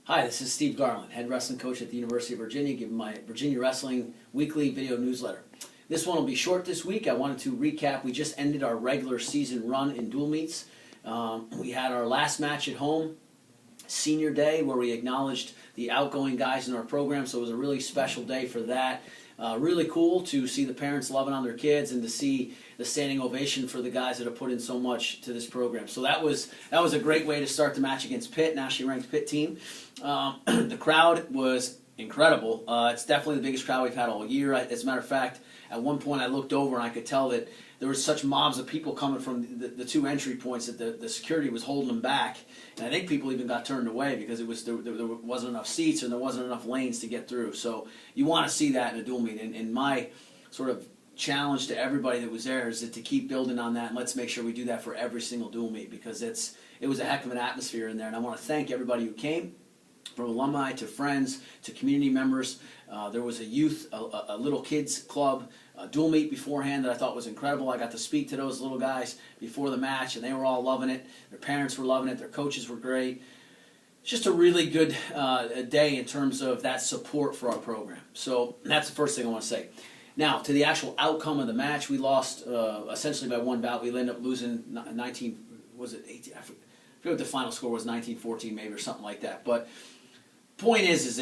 Hi, this is Steve Garland, head wrestling coach at the University of Virginia, giving my Virginia Wrestling weekly video newsletter. This one will be short this week. I wanted to recap. We just ended our regular season run in dual meets. We had our last match at home, senior day, where we acknowledged the outgoing guys in our program, so it was a really special day for that. Really cool to see the parents loving on their kids and to see the standing ovation for the guys that have put in so much to this program. So that was a great way to start the match against Pitt, nationally ranked Pitt team. The crowd was incredible. It's definitely the biggest crowd we've had all year. As a matter of fact, at one point I looked over and I could tell that there was such mobs of people coming from the two entry points that the security was holding them back. And I think people even got turned away because there wasn't enough seats and there wasn't enough lanes to get through. So you want to see that in a dual meet. And my sort of challenge to everybody that was there is to keep building on that, and let's make sure we do that for every single dual meet, because it was a heck of an atmosphere in there. And I want to thank everybody who came, from alumni to friends to community members. There was a youth, a little kids club dual meet beforehand that I thought was incredible. I got to speak to those little guys before the match, and they were all loving it. Their parents were loving it. Their coaches were great. It's just a really good day in terms of that support for our program. So that's the first thing I want to say. Now, to the actual outcome of the match, we lost essentially by one bout. We ended up losing 19, was it 18? I forget what the final score was, 19-14 maybe, or something like that. But point is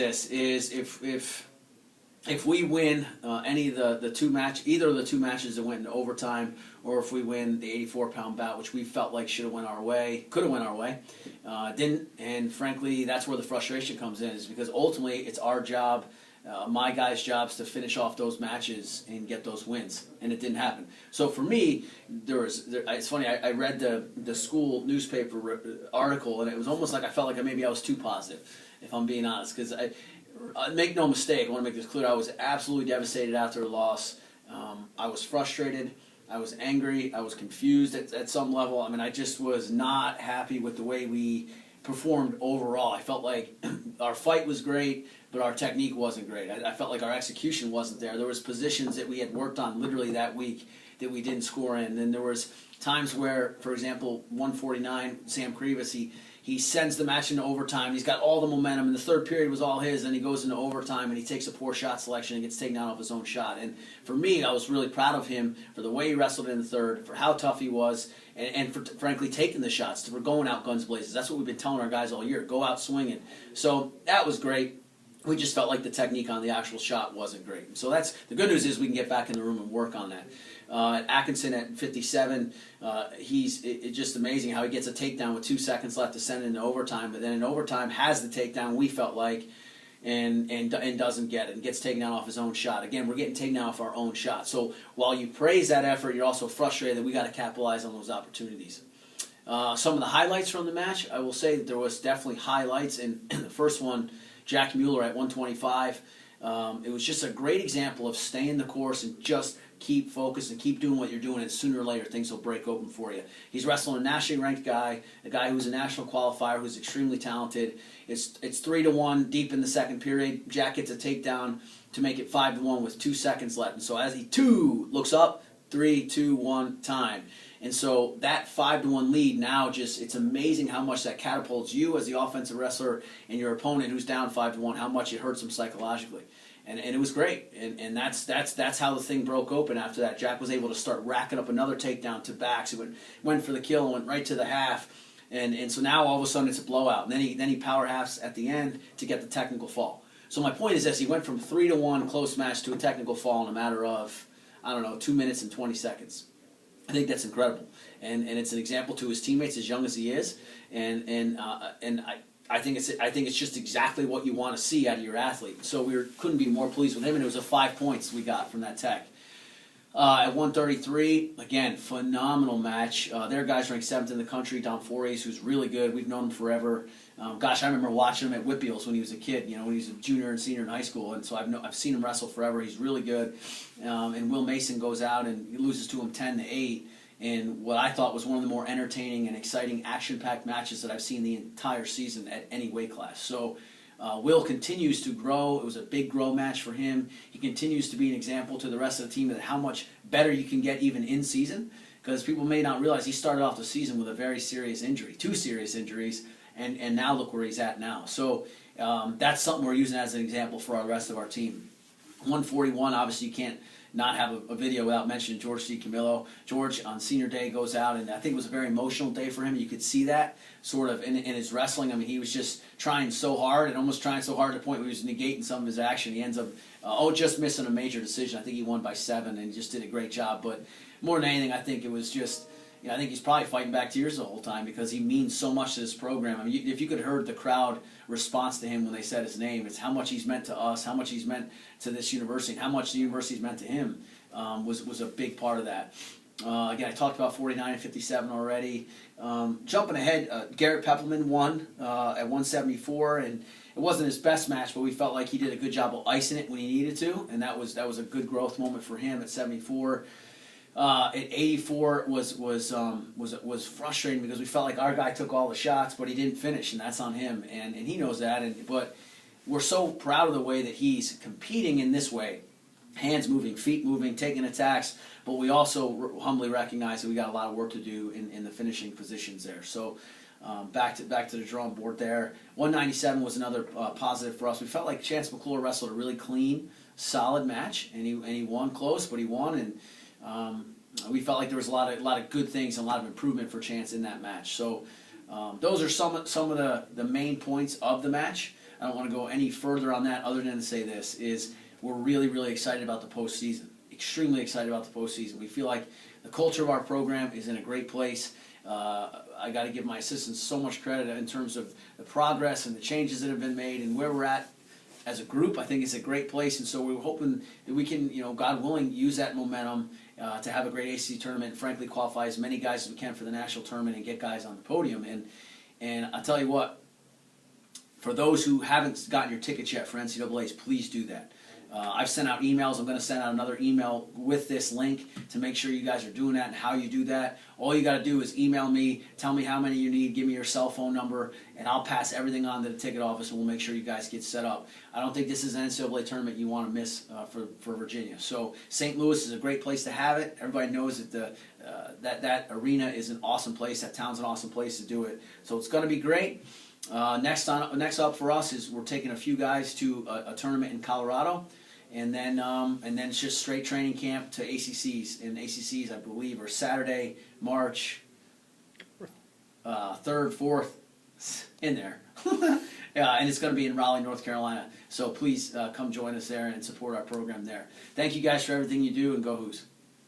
if we win any of the two either of the two matches that went into overtime, or if we win the 84-pound bout, which we felt like should have went our way, could have went our way, didn't. And frankly, that's where the frustration comes in, is because ultimately it's our job. My guys' jobs to finish off those matches and get those wins, and it didn't happen. So for me, it's funny. I read the school newspaper article, and it was almost like I felt like maybe I was too positive, if I'm being honest. Because make no mistake, I want to make this clear. I was absolutely devastated after the loss. I was frustrated. I was angry. I was confused at some level. I mean, I just was not happy with the way we performed overall. I felt like our fight was great, but our technique wasn't great. I felt like our execution wasn't there. There was positions that we had worked on literally that week that we didn't score in. And there was times where, for example, 149, Sam Krivas, he sends the match into overtime. He's got all the momentum, and the third period was all his, and he goes into overtime, and he takes a poor shot selection and gets taken down off his own shot. And for me, I was really proud of him for the way he wrestled in the third, for how tough he was, and for frankly taking the shots, for going out guns blazes. That's what we've been telling our guys all year, go out swinging. So that was great. We just felt like the technique on the actual shot wasn't great. So that's the good news, is we can get back in the room and work on that. Atkinson at 57, it's just amazing how he gets a takedown with 2 seconds left to send it into overtime, but then in overtime has the takedown, we felt like, and doesn't get it, and gets taken down off his own shot. Again, we're getting taken down off our own shot. So while you praise that effort, you're also frustrated that we got to capitalize on those opportunities. Some of the highlights from the match, I will say that there was definitely highlights, and the first one, Jack Mueller at 125. It was just a great example of staying the course and just keep focused and keep doing what you're doing, and sooner or later things will break open for you. He's wrestling a nationally ranked guy, a guy who's a national qualifier, who's extremely talented. It's 3-1 deep in the second period. Jack gets a takedown to make it 5-1 with 2 seconds left. And so as he looks up, 3, 2, 1, time. And so that 5-1 lead now it's amazing how much that catapults you as the offensive wrestler and your opponent who's down 5-1, how much it hurts him psychologically. And it was great. And that's how the thing broke open after that. Jack was able to start racking up another takedown to backs. He went for the kill and went right to the half. And so now all of a sudden it's a blowout. And then he power halves at the end to get the technical fall. So my point is this: he went from 3-1 close match to a technical fall in a matter of, 2 minutes and 20 seconds. I think that's incredible, and it's an example to his teammates, as young as he is, and I think it's just exactly what you want to see out of your athlete. So couldn't be more pleased with him, and it was 5 points we got from that tech. At 133, again, phenomenal match. Their guy's ranked 7th in the country, Don Fories, who's really good. We've known him forever. I remember watching him at Whitbeals when he was a kid, when he was a junior and senior in high school, and so I've seen him wrestle forever. He's really good. And Will Mason goes out and he loses to him 10-8 in what I thought was one of the more entertaining and exciting action-packed matches that I've seen the entire season at any weight class. So Will continues to grow. It was a big grow match for him. He continues to be an example to the rest of the team of how much better you can get even in season, because people may not realize he started off the season with a very serious injury, 2 serious injuries, and now look where he's at now. So that's something we're using as an example for the rest of our team. 141, obviously you can't not have a video without mentioning George C. Camillo. George on senior day goes out, and I think it was a very emotional day for him. You could see that sort of in his wrestling. I mean, he was just trying so hard, and almost trying so hard to the point where he was negating some of his action. He ends up just missing a major decision. I think he won by 7, and he just did a great job. But more than anything, I think it was just, I think he's probably fighting back tears the whole time because he means so much to this program. I mean, if you could have heard the crowd response to him when they said his name, it's how much he's meant to us, how much he's meant to this university, and how much the university's meant to him was a big part of that. Again, I talked about 49 and 57 already. Jumping ahead, Garrett Peppelman won at 174, and it wasn't his best match, but we felt like he did a good job of icing it when he needed to, and that was a good growth moment for him at 74. At 84 was frustrating because we felt like our guy took all the shots, but he didn't finish, and that's on him, and he knows that. But we're so proud of the way that he's competing in this way, hands moving, feet moving, taking attacks. But we also humbly recognize that we got a lot of work to do in the finishing positions there. So back to the drawing board there. 197 was another positive for us. We felt like Chance McClure wrestled a really clean, solid match, and he won close, but he won. And we felt like there was a lot of good things and a lot of improvement for Chance in that match. So those are some of the main points of the match. I don't want to go any further on that other than to say this is we're really, really excited about the postseason. Extremely excited about the postseason. We feel like the culture of our program is in a great place. I got to give my assistants so much credit in terms of the progress and the changes that have been made and where we're at as a group. I think it's a great place, and so we're hoping that we can, God willing, use that momentum to have a great ACC tournament and frankly qualify as many guys as we can for the national tournament and get guys on the podium. And I'll tell you what, for those who haven't gotten your tickets yet for NCAA's, please do that. I've sent out emails. I'm going to send out another email with this link to make sure you guys are doing that and how you do that. All you got to do is email me, tell me how many you need, give me your cell phone number, and I'll pass everything on to the ticket office, and we'll make sure you guys get set up. I don't think this is an NCAA tournament you want to miss for Virginia. So St. Louis is a great place to have it. Everybody knows that that arena is an awesome place. That town's an awesome place to do it. So it's going to be great. Next up for us is we're taking a few guys to a tournament in Colorado. And then it's just straight training camp to ACCs. And ACCs, I believe, are Saturday, March 3rd, 4th, in there. And it's going to be in Raleigh, North Carolina. So please come join us there and support our program there. Thank you guys for everything you do, and go Hoos.